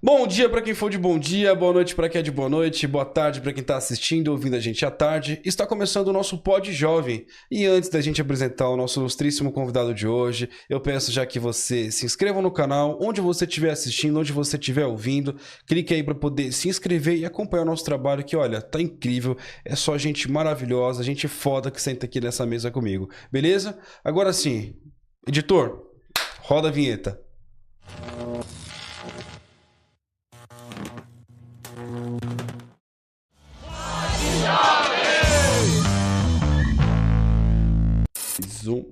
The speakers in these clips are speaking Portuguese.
Bom dia para quem for de bom dia, boa noite para quem é de boa noite, boa tarde para quem está assistindo, ouvindo a gente à tarde. Está começando o nosso Pod Jovem. E antes da gente apresentar o nosso ilustríssimo convidado de hoje, eu peço já que você se inscreva no canal, onde você estiver assistindo, onde você estiver ouvindo, clique aí para poder se inscrever e acompanhar o nosso trabalho que, olha, tá incrível, é só gente maravilhosa, gente foda que senta aqui nessa mesa comigo, beleza? Agora sim, editor, roda a vinheta. Zoom.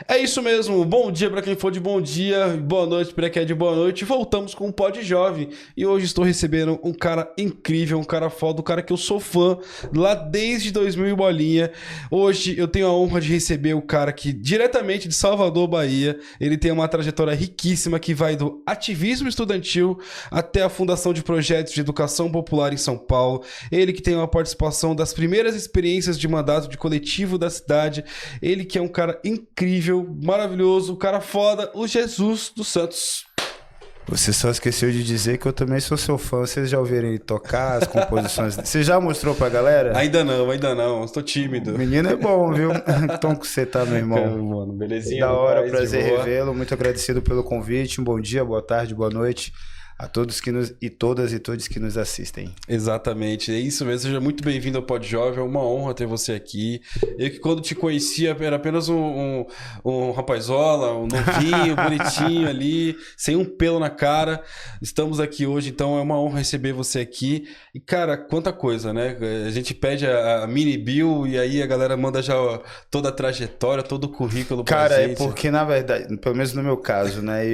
É isso mesmo, bom dia para quem for de bom dia, boa noite para quem é de boa noite. Voltamos com o Pod Jovem e hoje estou recebendo um cara incrível, um cara foda, um cara que eu sou fã lá desde 2000 e bolinha. Hoje eu tenho a honra de receber o cara que diretamente de Salvador, Bahia, ele tem uma trajetória riquíssima que vai do ativismo estudantil até a fundação de projetos de educação popular em São Paulo. Ele que tem uma participação das primeiras experiências de mandato de coletivo da cidade. Ele que é um cara incrível, maravilhoso, o cara foda, o Jesus dos Santos. Você só esqueceu de dizer que eu também sou seu fã. Vocês já ouviram ele tocar as composições? Você já mostrou pra galera? Ainda não. Estou tímido. O menino é bom, viu? Tom que você tá, meu irmão. Mano, belezinha. Da hora, prazer revê-lo. Muito agradecido pelo convite. Um bom dia, boa tarde, boa noite a todos e todos que nos assistem. Exatamente, é isso mesmo. Seja muito bem-vindo ao Pod Jovem, é uma honra ter você aqui. Eu que quando te conhecia era apenas um rapazola, um novinho, bonitinho ali, sem um pelo na cara. Estamos aqui hoje, então é uma honra receber você aqui. E cara, quanta coisa, né? A gente pede a mini bio e aí a galera manda já toda a trajetória, todo o currículo pra cara, gente. É porque na verdade, pelo menos no meu caso, né?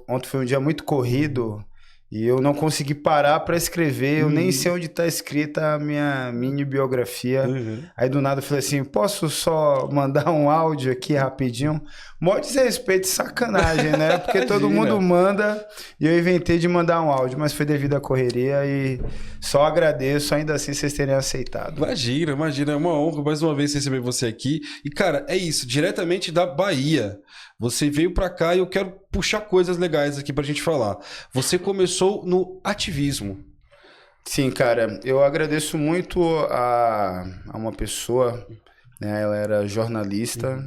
Ontem foi um dia muito corrido. E eu não consegui parar para escrever, eu nem sei onde tá escrita a minha mini biografia. Aí do nada eu falei assim, posso só mandar um áudio aqui rapidinho? Mó desrespeito, sacanagem, né? Porque todo mundo manda e eu inventei de mandar um áudio, mas foi devido à correria e só agradeço ainda assim vocês terem aceitado. Imagina, é uma honra mais uma vez receber você aqui. E cara, é isso, diretamente da Bahia. Você veio pra cá e eu quero puxar coisas legais aqui pra gente falar. Você começou no ativismo. Sim, cara, eu agradeço muito a uma pessoa, né? Ela era jornalista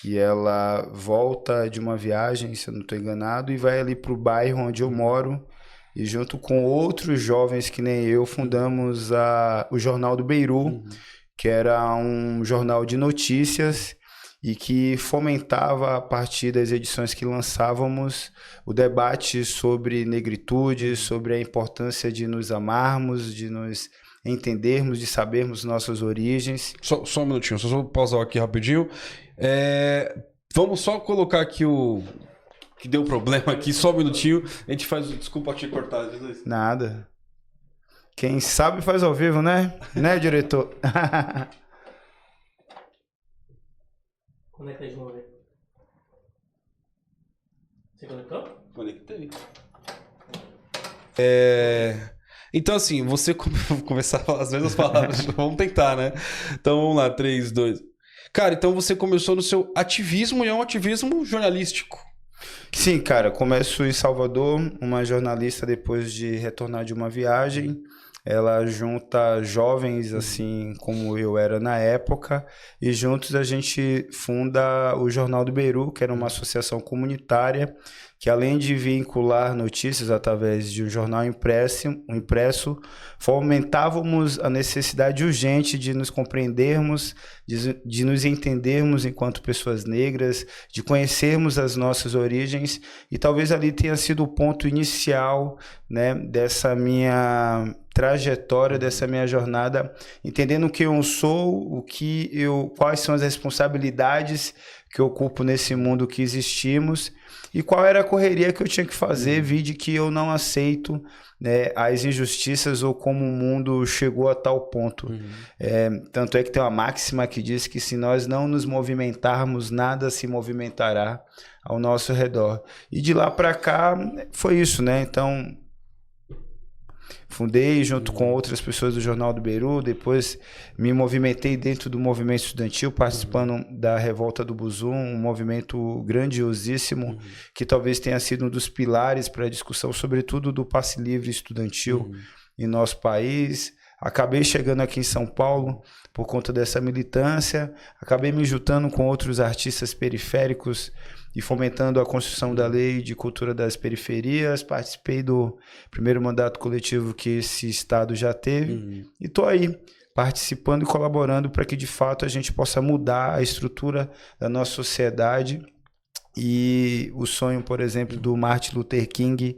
e ela volta de uma viagem, se eu não estou enganado, e vai ali pro bairro onde eu moro e junto com outros jovens que nem eu fundamos o Jornal do Beiru, que era um jornal de notícias e que fomentava, a partir das edições que lançávamos, o debate sobre negritude, sobre a importância de nos amarmos, de nos entendermos, de sabermos nossas origens. Só um minutinho, só vou pausar aqui rapidinho. Vamos só colocar aqui o que deu problema aqui, só um minutinho. A gente faz... Desculpa te cortar. Nada. Quem sabe faz ao vivo, né? Né, diretor? Conecta de novo aí. Você conectou? Conectei. Então, assim, você começar a falar as mesmas palavras. Vamos tentar, né? Então, vamos lá. 3, 2... Cara, então você começou no seu ativismo e é um ativismo jornalístico. Sim, cara. Começo em Salvador. Uma jornalista, depois de retornar de uma viagem, ela junta jovens, assim como eu era na época, e juntos a gente funda o Jornal do Beiru, que era uma associação comunitária, que além de vincular notícias através de um jornal impresso, fomentávamos a necessidade urgente de nos compreendermos, de nos entendermos enquanto pessoas negras, de conhecermos as nossas origens, e talvez ali tenha sido o ponto inicial, né, dessa minha trajetória, dessa minha jornada, entendendo quem eu sou, quais são as responsabilidades que eu ocupo nesse mundo que existimos e qual era a correria que eu tinha que fazer, vide que eu não aceito, né, as injustiças ou como o mundo chegou a tal ponto. Tanto é que tem uma máxima que diz que se nós não nos movimentarmos, nada se movimentará ao nosso redor. E de lá para cá foi isso, né? Então, fundei junto com outras pessoas do Jornal do Beirut, depois me movimentei dentro do movimento estudantil, participando da Revolta do Buzu, um movimento grandiosíssimo, que talvez tenha sido um dos pilares para a discussão, sobretudo do passe livre estudantil em nosso país. Acabei chegando aqui em São Paulo por conta dessa militância, acabei me juntando com outros artistas periféricos e fomentando a construção da lei de cultura das periferias. Participei do primeiro mandato coletivo que esse estado já teve e estou aí participando e colaborando para que de fato a gente possa mudar a estrutura da nossa sociedade. E o sonho, por exemplo, do Martin Luther King,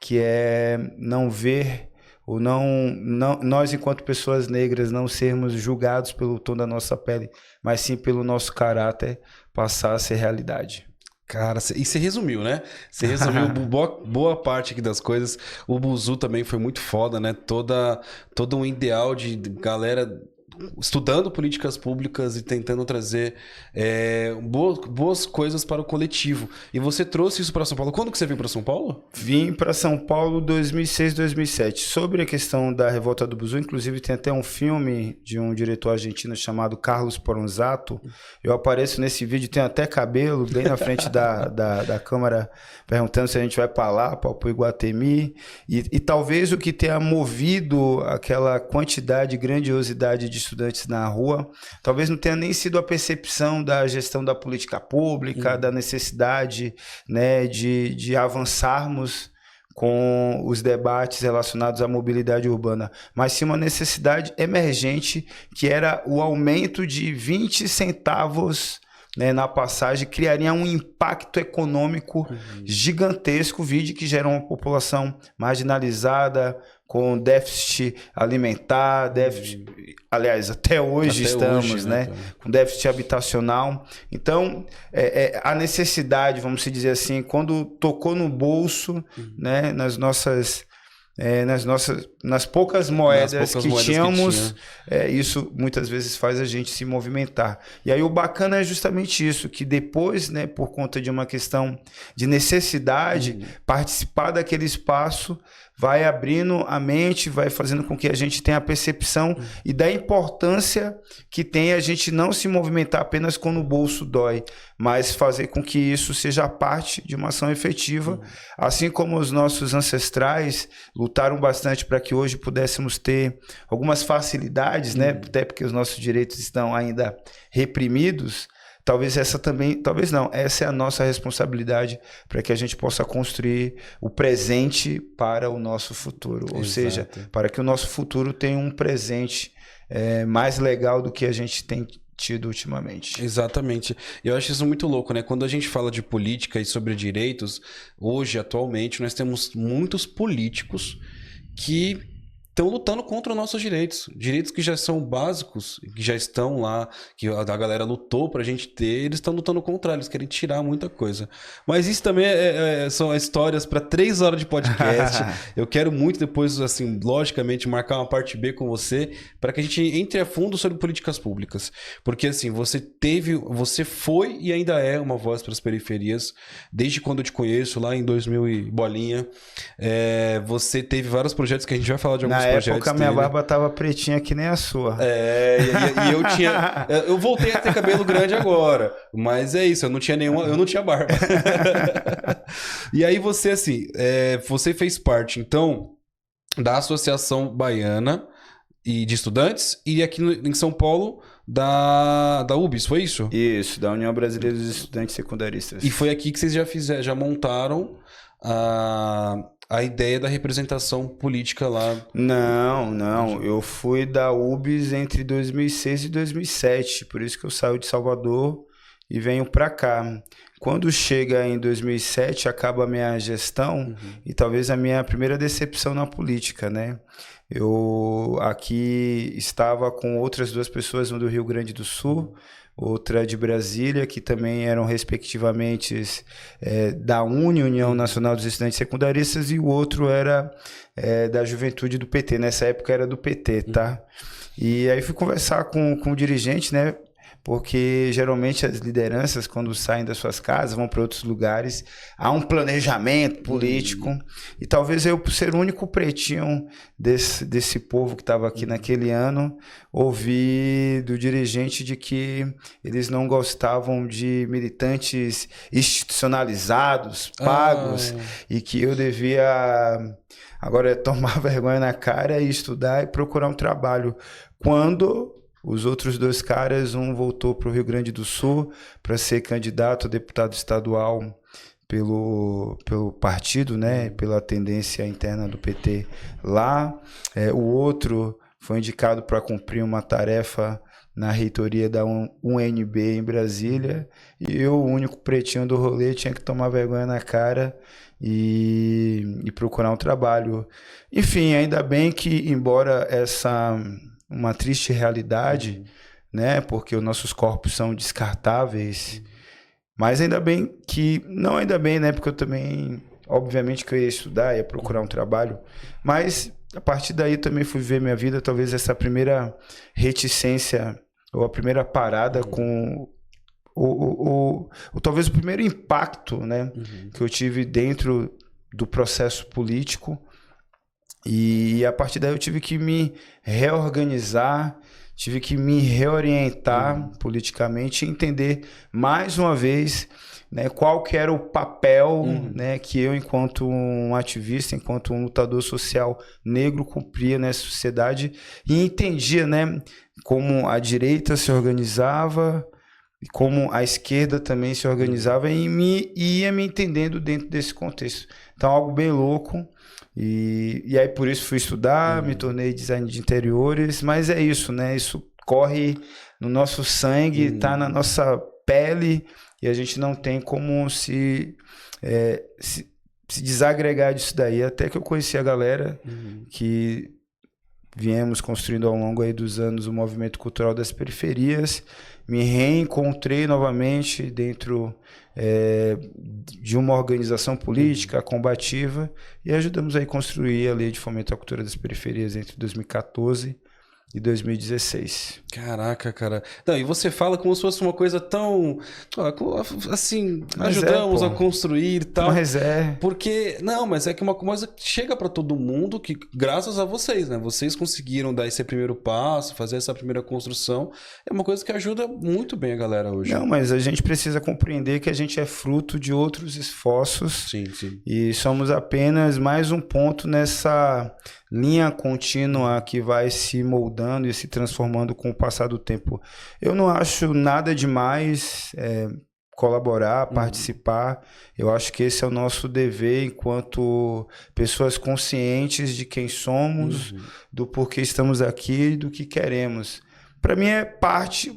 que é não ver ou nós, enquanto pessoas negras, não sermos julgados pelo tom da nossa pele, mas sim pelo nosso caráter, passar a ser realidade. Cara, e você resumiu, né? Você resumiu boa parte aqui das coisas. O Buzu também foi muito foda, né? Todo um ideal de galera estudando políticas públicas e tentando trazer boas coisas para o coletivo. E você trouxe isso para São Paulo. Quando que você veio para São Paulo? Vim para São Paulo 2006, 2007. Sobre a questão da Revolta do Buzu, inclusive tem até um filme de um diretor argentino chamado Carlos Poronzato. Eu apareço nesse vídeo, tenho até cabelo bem na frente da câmera, perguntando se a gente vai para lá, para o Iguatemi. E talvez o que tenha movido aquela quantidade, grandiosidade de estudantes na rua, talvez não tenha nem sido a percepção da gestão da política pública, da necessidade, né, de avançarmos com os debates relacionados à mobilidade urbana, mas sim uma necessidade emergente, que era o aumento de 20 centavos, né, na passagem, criaria um impacto econômico gigantesco, vide que gera uma população marginalizada, com déficit alimentar, aliás, até hoje estamos, né, com déficit habitacional. Então, a necessidade, vamos dizer assim, quando tocou no bolso, né, nas poucas moedas que tínhamos, isso muitas vezes faz a gente se movimentar. E aí o bacana é justamente isso, que depois, né, por conta de uma questão de necessidade, participar daquele espaço vai abrindo a mente, vai fazendo com que a gente tenha a percepção e da importância que tem a gente não se movimentar apenas quando o bolso dói, mas fazer com que isso seja parte de uma ação efetiva, assim como os nossos ancestrais lutaram bastante para que hoje pudéssemos ter algumas facilidades, né? Até porque os nossos direitos estão ainda reprimidos. Talvez essa também, talvez não, essa é a nossa responsabilidade para que a gente possa construir o presente para o nosso futuro. Ou seja, para que o nosso futuro tenha um presente mais legal do que a gente tem tido ultimamente. Exatamente. Eu acho isso muito louco, né? Quando a gente fala de política e sobre direitos, hoje, atualmente, nós temos muitos políticos que estão lutando contra os nossos direitos. Direitos que já são básicos, que já estão lá, que a galera lutou pra gente ter, eles estão lutando contra, eles querem tirar muita coisa. Mas isso também são histórias para 3 horas de podcast. Eu quero muito depois, assim, logicamente, marcar uma parte B com você, para que a gente entre a fundo sobre políticas públicas. Porque, assim, você foi e ainda é uma voz para as periferias, desde quando eu te conheço, lá em 2000 e bolinha. Você teve vários projetos que a gente vai falar de alguns projetos. Na época, minha barba tava pretinha que nem a sua. E eu tinha... Eu voltei a ter cabelo grande agora. Mas é isso, eu não tinha barba. E aí você, assim, você fez parte, então, da Associação Baiana de Estudantes e aqui em São Paulo da UBS, foi isso? Isso, da União Brasileira dos Estudantes Secundaristas. E foi aqui que vocês já montaram a ideia da representação política lá? Não. Eu fui da UBS entre 2006 e 2007. Por isso que eu saio de Salvador e venho para cá. Quando chega em 2007, acaba a minha gestão e talvez a minha primeira decepção na política, né? Eu aqui estava com outras 2 pessoas, uma do Rio Grande do Sul, outra de Brasília, que também eram respectivamente da União Nacional dos Estudantes Secundaristas, e o outro era da Juventude do PT. Nessa época era do PT, tá? E aí fui conversar com o dirigente, né? porque geralmente as lideranças, quando saem das suas casas, vão para outros lugares, há um planejamento político, e talvez eu, por ser o único pretinho desse povo que estava aqui naquele ano, ouvi do dirigente de que eles não gostavam de militantes institucionalizados, pagos, e que eu devia agora tomar vergonha na cara e estudar e procurar um trabalho. Quando os outros 2 caras, um voltou para o Rio Grande do Sul para ser candidato a deputado estadual pelo partido, né, pela tendência interna do PT lá. O outro foi indicado para cumprir uma tarefa na reitoria da UNB em Brasília, e eu, o único pretinho do rolê, tinha que tomar vergonha na cara e procurar um trabalho. Enfim, ainda bem que, embora uma triste realidade, né, porque os nossos corpos são descartáveis, mas ainda bem que, não ainda bem, né, porque eu também, obviamente que eu ia estudar, ia procurar um trabalho, mas a partir daí também fui ver minha vida, talvez essa primeira reticência, ou a primeira parada com talvez o primeiro impacto, né, que eu tive dentro do processo político. E a partir daí eu tive que me reorganizar, tive que me reorientar politicamente e entender mais uma vez, né, qual que era o papel, né, que eu, enquanto um ativista, enquanto um lutador social negro, cumpria nessa sociedade, e entendia, né, como a direita se organizava, como a esquerda também se organizava, e ia me entendendo dentro desse contexto. Então, algo bem louco. E aí por isso fui estudar, me tornei designer de interiores, mas é isso, né? Isso corre no nosso sangue, tá na nossa pele, e a gente não tem como se desagregar disso daí. Até que eu conheci a galera que viemos construindo ao longo aí dos anos o movimento cultural das periferias, me reencontrei novamente dentro de uma organização política combativa, e ajudamos aí a construir a Lei de Fomento à Cultura das Periferias entre 2014 e 2016. Caraca, cara. Não, e você fala como se fosse uma coisa tão... assim, Mas ajudamos a construir e tal. Mas Porque... Não, mas é que uma coisa chega pra todo mundo, que graças a vocês, né? Vocês conseguiram dar esse primeiro passo, fazer essa primeira construção. É uma coisa que ajuda muito bem a galera hoje. Não, mas a gente precisa compreender que a gente é fruto de outros esforços. Sim, sim. E somos apenas mais um ponto nessa linha contínua que vai se moldando e se transformando com o passar do tempo. Eu não acho nada demais colaborar, participar. Eu acho que esse é o nosso dever enquanto pessoas conscientes de quem somos, do porquê estamos aqui e do que queremos. Para mim é parte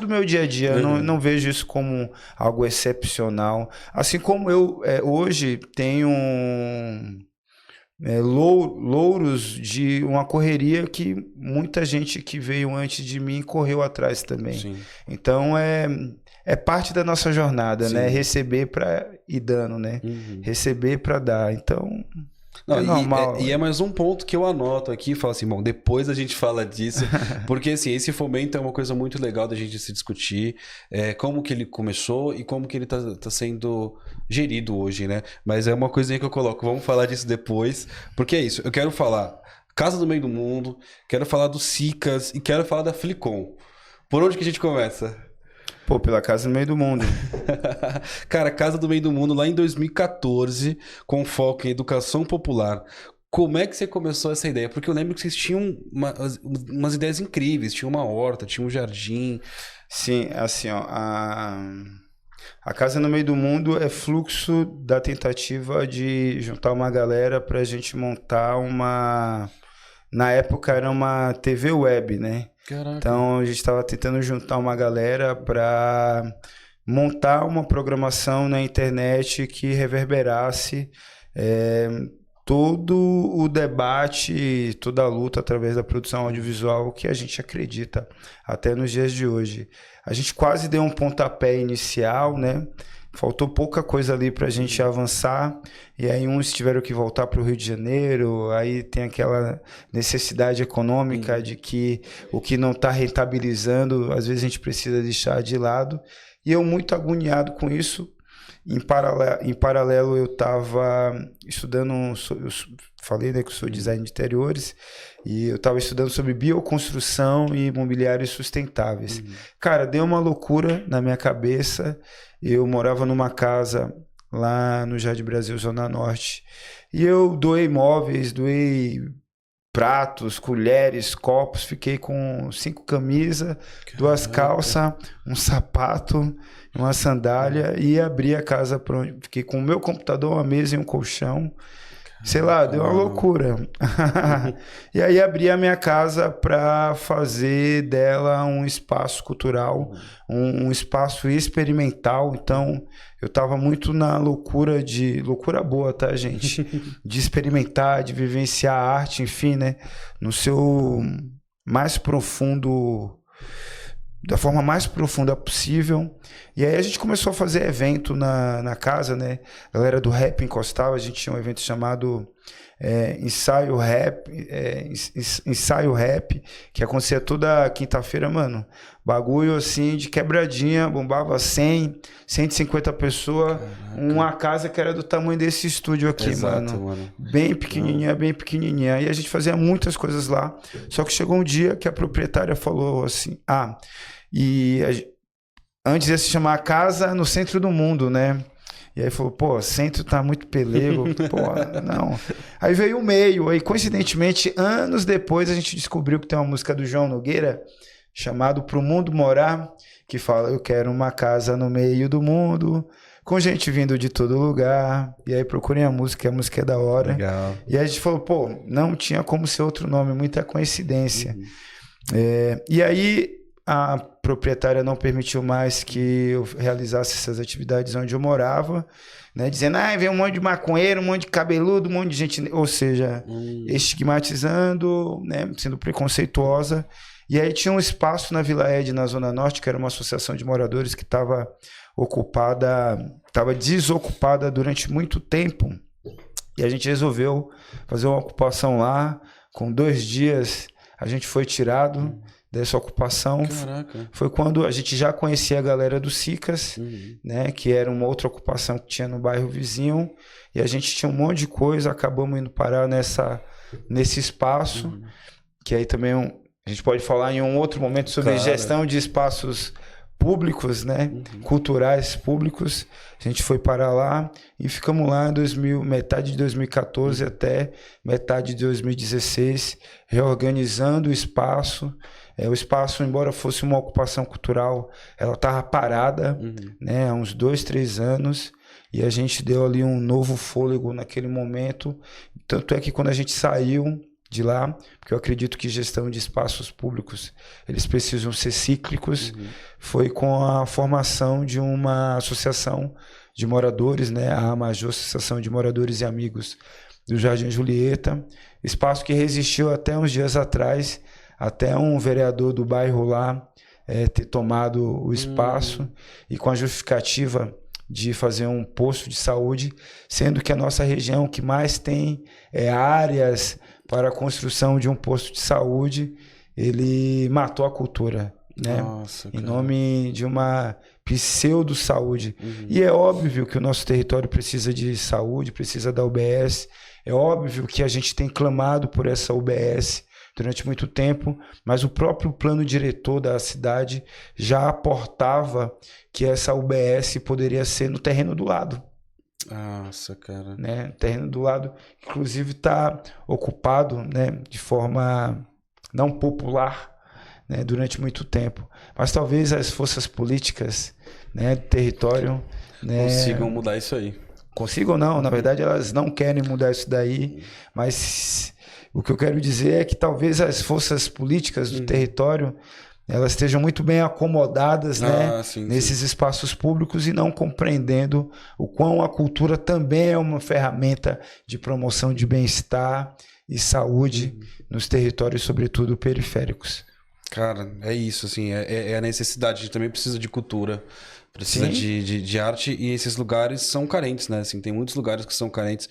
do meu dia a dia. Eu não vejo isso como algo excepcional. Assim como eu hoje tenho louros de uma correria que muita gente que veio antes de mim correu atrás também. Sim. Então é parte da nossa jornada, né? Receber para ir dando, né? Receber para dar. Então não, normal. E é mais um ponto que eu anoto aqui e falo assim, bom, depois a gente fala disso, porque assim, esse fomento é uma coisa muito legal da gente se discutir, como que ele começou e como que ele tá sendo gerido hoje, né? Mas é uma coisinha que eu coloco, vamos falar disso depois, porque é isso, eu quero falar Casa do Meio do Mundo, quero falar do Cicas e quero falar da Flicom. Por onde que a gente começa? Pô, pela Casa do Meio do Mundo. Cara, Casa do Meio do Mundo lá em 2014, com foco em educação popular. Como é que você começou essa ideia? Porque eu lembro que vocês tinham umas ideias incríveis. Tinha uma horta, tinha um jardim. Sim, assim, ó, a Casa no Meio do Mundo é fluxo da tentativa de juntar uma galera pra gente montar uma... Na época era uma TV web, né? Caraca. Então a gente estava tentando juntar uma galera para montar uma programação na internet que reverberasse todo o debate, toda a luta através da produção audiovisual que a gente acredita até nos dias de hoje. A gente quase deu um pontapé inicial, né? faltou pouca coisa ali pra gente avançar, e aí uns tiveram que voltar para o Rio de Janeiro, aí tem aquela necessidade econômica de que o que não está rentabilizando, às vezes a gente precisa deixar de lado, e eu muito agoniado com isso. Em paralelo eu estava estudando, eu falei, né, que eu sou design de interiores, e eu estava estudando sobre bioconstrução e imobiliários sustentáveis. Cara, deu uma loucura na minha cabeça. Eu morava numa casa lá no Jardim Brasil, Zona Norte, e eu doei móveis, doei pratos, colheres, copos, fiquei com 5 camisas, 2 calças, um sapato, uma sandália, e abri a casa para onde fiquei com o meu computador, uma mesa e um colchão. Sei lá, deu uma loucura. E aí abri a minha casa para fazer dela um espaço cultural, um espaço experimental. Então, eu estava muito na loucura loucura boa, tá, gente? De experimentar, de vivenciar a arte, enfim, né? No seu mais profundo, da forma mais profunda possível. E aí a gente começou a fazer evento na casa, né? A galera do rap encostava, a gente tinha um evento chamado Ensaio Rap, que acontecia toda quinta-feira, mano. Bagulho assim de quebradinha, bombava 100, 150 pessoas. Caraca. Uma casa que era do tamanho desse estúdio aqui. Exato, mano. Bem pequenininha, bem pequenininha. E a gente fazia muitas coisas lá. Só que chegou um dia que a proprietária falou assim: antes ia se chamar Casa no Centro do Mundo, né? E aí falou, pô, centro tá muito pelego, pô, não. Aí veio o meio, aí coincidentemente, anos depois a gente descobriu que tem uma música do João Nogueira, chamado Pro Mundo Morar, que fala, eu quero uma casa no meio do mundo, com gente vindo de todo lugar. E aí procurem a música é da hora. Legal. E aí a gente falou, pô, não tinha como ser outro nome, muita coincidência. E aí a proprietária não permitiu mais que eu realizasse essas atividades onde eu morava, né? Dizendo, vem um monte de maconheiro, um monte de cabeludo, um monte de gente, ou seja, estigmatizando, né? Sendo preconceituosa. E aí tinha um espaço na Vila Ed, na Zona Norte, que era uma associação de moradores que estava desocupada durante muito tempo. E a gente resolveu fazer uma ocupação lá. Com 2 dias a gente foi tirado dessa ocupação. Caraca. Foi quando a gente já conhecia a galera do Sicas, né, que era uma outra ocupação que tinha no bairro vizinho, e a gente tinha um monte de coisa, acabamos indo parar nesse espaço, que aí também a gente pode falar em um outro momento sobre gestão de espaços públicos, né, culturais públicos. A gente foi parar lá e ficamos lá metade de 2014 até metade de 2016, reorganizando o espaço. O espaço, embora fosse uma ocupação cultural, ela estava parada, né, há uns 2, 3 anos, e a gente deu ali um novo fôlego naquele momento. Tanto é que quando a gente saiu de lá, porque eu acredito que gestão de espaços públicos, eles precisam ser cíclicos, foi com a formação de uma associação de moradores, né, a AMAJO, Associação de Moradores e Amigos do Jardim Julieta, espaço que resistiu até uns dias atrás, até um vereador do bairro lá ter tomado o espaço e com a justificativa de fazer um posto de saúde, sendo que a nossa região que mais tem áreas para a construção de um posto de saúde, ele matou a cultura, né? Nossa, em nome de uma pseudo-saúde. E é óbvio que o nosso território precisa de saúde, precisa da UBS, é óbvio que a gente tem clamado por essa UBS durante muito tempo, mas o próprio plano diretor da cidade já aportava que essa UBS poderia ser no terreno do lado. Nossa, cara. Né? O terreno do lado, inclusive, está ocupado, né, de forma não popular, né, durante muito tempo. Mas talvez as forças políticas, né, do território, né, consigam mudar isso aí. Consigam não, na verdade elas não querem mudar isso daí, mas o que eu quero dizer é que talvez as forças políticas do território, elas estejam muito bem acomodadas, né, nesses espaços públicos e não compreendendo o quão a cultura também é uma ferramenta de promoção de bem-estar e saúde nos territórios, sobretudo periféricos. Cara, é isso, assim, é a necessidade, a gente também precisa de cultura Precisa Sim. de arte e esses lugares são carentes, né? Assim, tem muitos lugares que são carentes.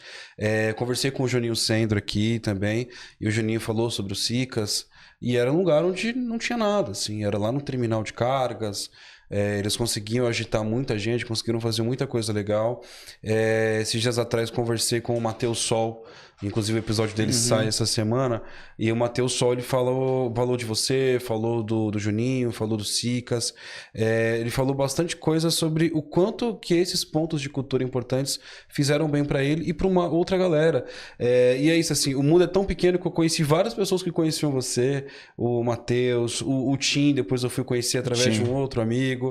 Conversei com o Juninho Sendro aqui também, e o Juninho falou sobre o Sicas, e era um lugar onde não tinha nada, assim, era lá no terminal de cargas. Eles conseguiam agitar muita gente, conseguiram fazer muita coisa legal. Esses dias atrás conversei com o Matheus Sol, inclusive o episódio dele sai essa semana, e o Matheus Sol ele falou de você, falou do Juninho, falou do Sicas, ele falou bastante coisa sobre o quanto que esses pontos de cultura importantes fizeram bem pra ele e pra uma outra galera. E é isso, assim, o mundo é tão pequeno que eu conheci várias pessoas que conheciam você, o Matheus, o Tim, depois eu fui conhecer através de um outro amigo.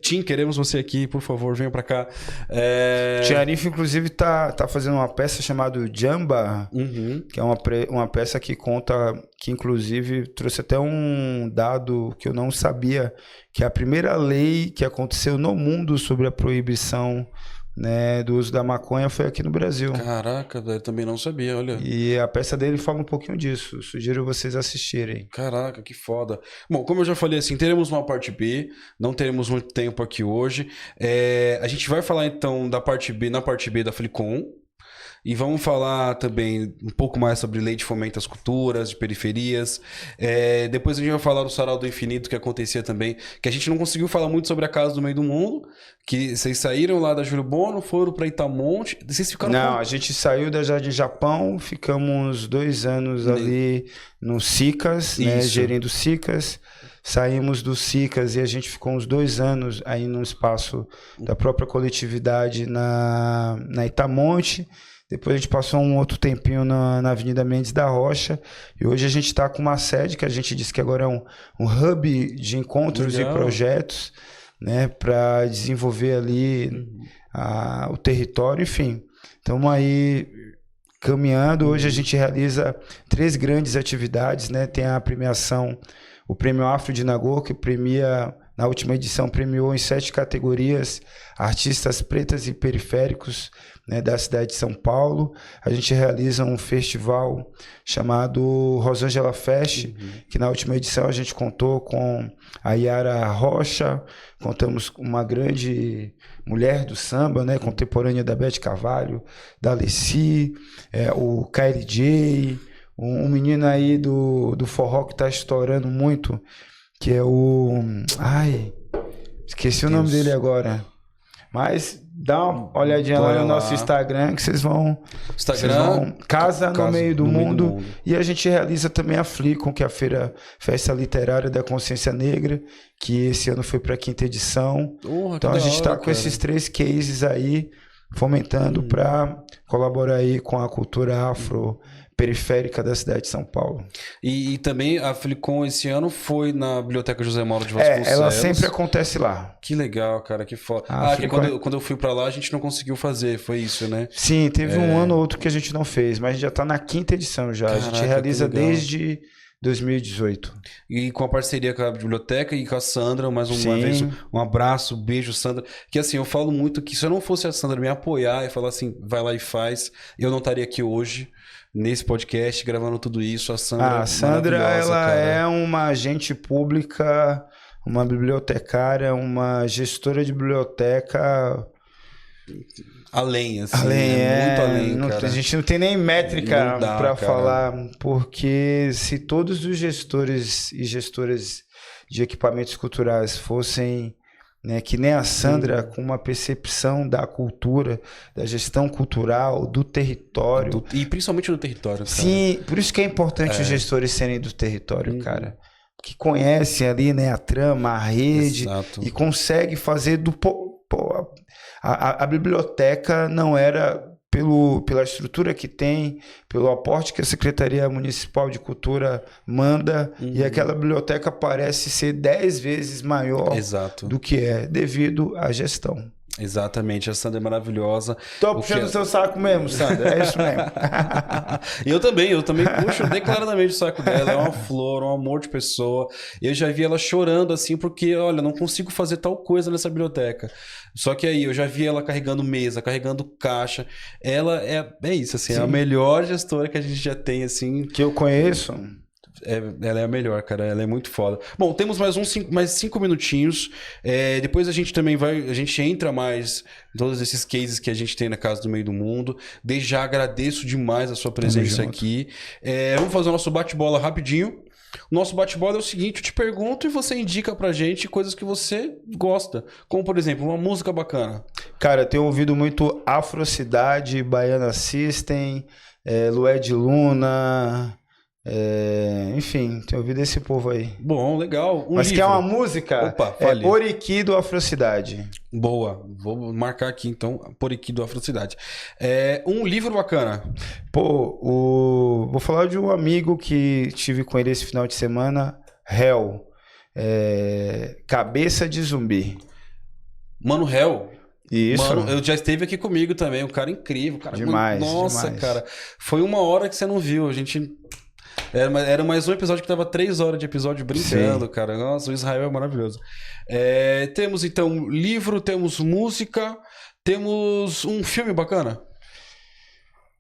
Tim, queremos você aqui, por favor, venha pra cá. Tim Arif, inclusive, tá fazendo uma peça chamada Jamba, que é uma peça que conta, que inclusive trouxe até um dado que eu não sabia, que é a primeira lei que aconteceu no mundo sobre a proibição, né, do uso da maconha foi aqui no Brasil. Caraca, velho, também não sabia, olha. E a peça dele fala um pouquinho disso. Sugiro vocês assistirem. Caraca, que foda. Bom, como eu já falei, assim, teremos uma parte B, não teremos muito tempo aqui hoje. A gente vai falar então da parte B, na parte B da Flicon. E vamos falar também um pouco mais sobre lei de fomento às culturas, de periferias. Depois a gente vai falar do Sarau do Infinito, que acontecia também, que a gente não conseguiu falar muito sobre a Casa do Meio do Mundo, que vocês saíram lá da Júlio Bono, foram para Itamonte, vocês ficaram... Não, a gente saiu da Jardim Japão, ficamos 2 anos ali no Sicas, né, gerindo Sicas. Saímos do Sicas e a gente ficou uns 2 anos aí no espaço da própria coletividade na Itamonte. Depois a gente passou um outro tempinho na Avenida Mendes da Rocha. E hoje a gente está com uma sede que a gente disse que agora é um hub de encontros e projetos, né, para desenvolver ali o território. Enfim, estamos aí caminhando. Hoje a gente realiza 3 grandes atividades, né? Tem a premiação, o Prêmio Afro de Nagô, que premia... Na última edição, premiou em 7 categorias artistas pretas e periféricos, né, da cidade de São Paulo. A gente realiza um festival chamado Rosângela Fest, que na última edição a gente contou com a Yara Rocha, contamos com uma grande mulher do samba, né, contemporânea da Beth Carvalho, da Alessi, o KLJ, um menino aí do forró que está estourando muito, que é o... Ai, esqueci o nome dele agora. Mas dá uma olhadinha lá no nosso Instagram, que vocês vão... Casa no Meio do Mundo. E a gente realiza também a Flicon, que é a Festa Literária da Consciência Negra, que esse ano foi para a 5ª edição. Então a gente está com esses 3 cases aí, fomentando para colaborar aí com a cultura afro periférica da cidade de São Paulo. E também a Flicon esse ano foi na Biblioteca José Mauro de Vasconcelos. Ela sempre acontece lá. Que legal, cara, que foda. Que quando eu fui pra lá a gente não conseguiu fazer, foi isso, né? Sim, teve um ano ou outro que a gente não fez, mas já tá na 5ª edição já. Caraca, a gente realiza desde 2018. E com a parceria com a biblioteca e com a Sandra, mais uma vez, um abraço, beijo, Sandra. Que assim, eu falo muito que se eu não fosse a Sandra me apoiar e falar assim, vai lá e faz, eu não estaria aqui hoje, nesse podcast, gravando tudo isso. A Sandra ela é uma agente pública, uma bibliotecária, uma gestora de biblioteca... Além, assim. Muito além, cara. A gente não tem nem métrica para falar, porque se todos os gestores e gestoras de equipamentos culturais fossem, né, que nem a Sandra, com uma percepção da cultura, da gestão cultural, do território. E principalmente do território, cara. Sim, por isso que é importante os gestores serem do território, cara. Que conhecem ali, né, a trama, a rede. Exato. E consegue fazer do... A biblioteca não era pela estrutura que tem, pelo aporte que a Secretaria Municipal de Cultura manda, e aquela biblioteca parece ser 10 vezes maior do que é, devido à gestão. Exatamente, a Sandra é maravilhosa. Tô puxando o seu saco mesmo, Sandra, é isso mesmo. Eu também puxo declaradamente o saco dela, é uma flor, um amor de pessoa. Eu já vi ela chorando assim, porque, olha, não consigo fazer tal coisa nessa biblioteca. Só que aí, eu já vi ela carregando mesa, carregando caixa. Ela é isso, assim, é a melhor gestora que a gente já tem, assim. Que eu conheço. Ela é a melhor, cara. Ela é muito foda. Bom, temos mais 5 minutinhos. Depois a gente também a gente entra mais em todos esses cases que a gente tem na Casa do Meio do Mundo. Desde já agradeço demais a sua presença aqui. Vamos fazer o nosso bate-bola rapidinho. O nosso bate-bola é o seguinte, eu te pergunto e você indica pra gente coisas que você gosta. Como, por exemplo, uma música bacana. Cara, eu tenho ouvido muito Afrocidade, Baiana System, Lued Luna... enfim, tenho ouvido esse povo aí. Bom, legal. Mas livro. quer uma música? Opa, fale. Poriqui do Afrocidade. Boa, vou marcar aqui então, Poriqui do Afrocidade. Um livro bacana. Pô, vou falar de um amigo que tive com ele esse final de semana, Hell, Cabeça de Zumbi. Mano, Hell. Isso. Mano, eu já esteve aqui comigo também, um cara incrível. Cara, demais, nossa, demais. Cara, foi uma hora que você não viu, a gente... Era mais um episódio que tava 3 horas de episódio brincando, Sim. Cara. Nossa, o Israel é maravilhoso. Temos, então, livro, temos música, temos um filme bacana.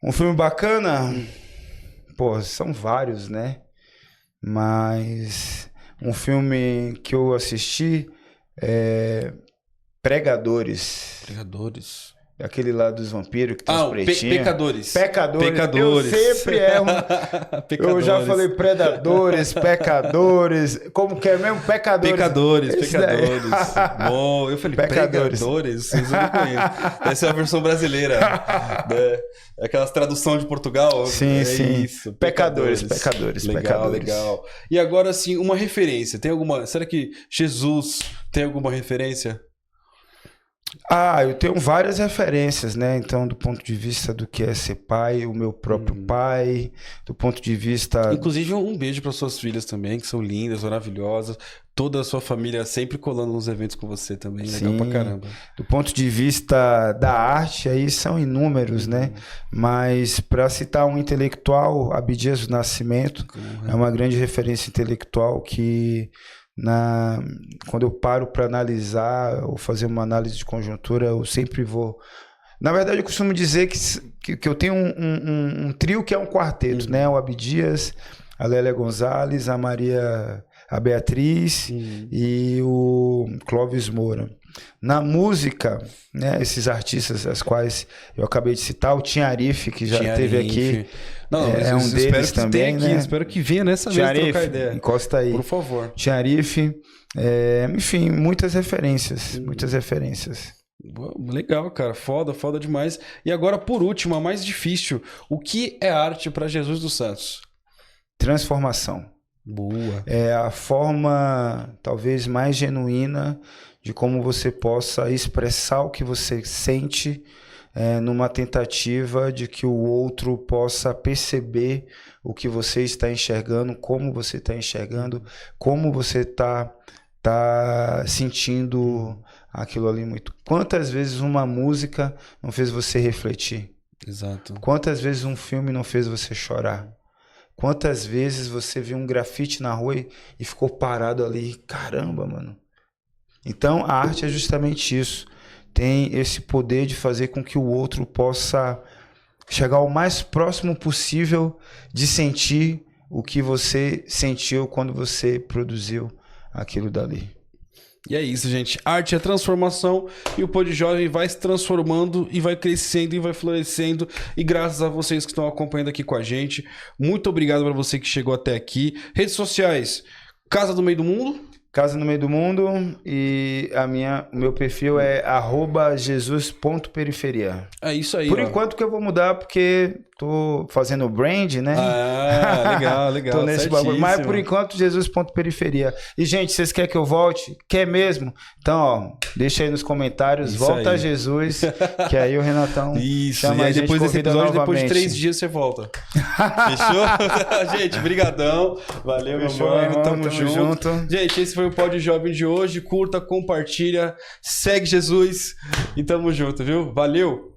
Um filme bacana? Pô, são vários, né? Mas um filme que eu assisti é Pregadores. Pregadores. Aquele lá dos vampiros que tem os pretinhos. Pecadores. Eu sempre erro. Eu já falei predadores, pecadores. Como que é mesmo? Pecadores. Pecadores. Bom, eu falei pecadores. Vocês não conhecem. Essa é a versão brasileira. Né? Aquelas tradução de Portugal. Sim, sim. Isso. Pecadores. Legal. E agora, assim, uma referência. Tem alguma... Será que Jesus tem alguma referência? Eu tenho várias referências, né? Então, do ponto de vista do que é ser pai, o meu próprio pai, do ponto de vista... Inclusive, um beijo para suas filhas também, que são lindas, maravilhosas. Toda a sua família sempre colando nos eventos com você também. Legal pra caramba. Do ponto de vista da arte, aí são inúmeros, né? Mas, para citar um intelectual, Abdias do Nascimento, é uma grande referência intelectual que... Quando eu paro para analisar ou fazer uma análise de conjuntura, eu sempre vou... Na verdade, eu costumo dizer que eu tenho um trio que é um quarteto, né? O Abdias, a Lélia Gonzalez, a Beatriz e o Clóvis Moura. Na música, né, esses artistas as quais eu acabei de citar, o Tim Arif, que já esteve aqui, é um deles também, né? Espero que venha nessa vez trocar ideia. Encosta aí. Por favor. Tim Arif, enfim, muitas referências. Legal, cara. Foda demais. E agora, por último, a mais difícil. O que é arte para Jesus dos Santos? Transformação. Boa. É a forma, talvez, mais genuína de como você possa expressar o que você sente numa tentativa de que o outro possa perceber o que você está enxergando, como você está enxergando, como você está sentindo aquilo ali muito. Quantas vezes uma música não fez você refletir? Exato. Quantas vezes um filme não fez você chorar? Quantas vezes você viu um grafite na rua e ficou parado ali? Caramba, mano. Então, a arte é justamente isso. Tem esse poder de fazer com que o outro possa chegar o mais próximo possível de sentir o que você sentiu quando você produziu aquilo dali. E é isso, gente. Arte é transformação e o Pod Jovem vai se transformando e vai crescendo e vai florescendo. E graças a vocês que estão acompanhando aqui com a gente. Muito obrigado para você que chegou até aqui. Redes sociais, Casa do Meio do Mundo. Casa no Meio do Mundo e o meu perfil é @jesus.periferia. É isso aí. Por enquanto que eu vou mudar porque tô fazendo brand, né? Legal. Tô nesse bagulho. Mas por enquanto, Jesus.periferia. E, gente, vocês querem que eu volte? Quer mesmo? Então, ó, deixa aí nos comentários. Isso volta aí. a Jesus, que aí o Renatão chama e aí a gente, depois desse episódio, novamente. depois de 3 dias você volta. Fechou? Gente, brigadão. Valeu, meu mano. Tamo junto. Gente, esse foi o Pod Jovem de hoje. Curta, compartilha, segue Jesus e tamo junto, viu? Valeu!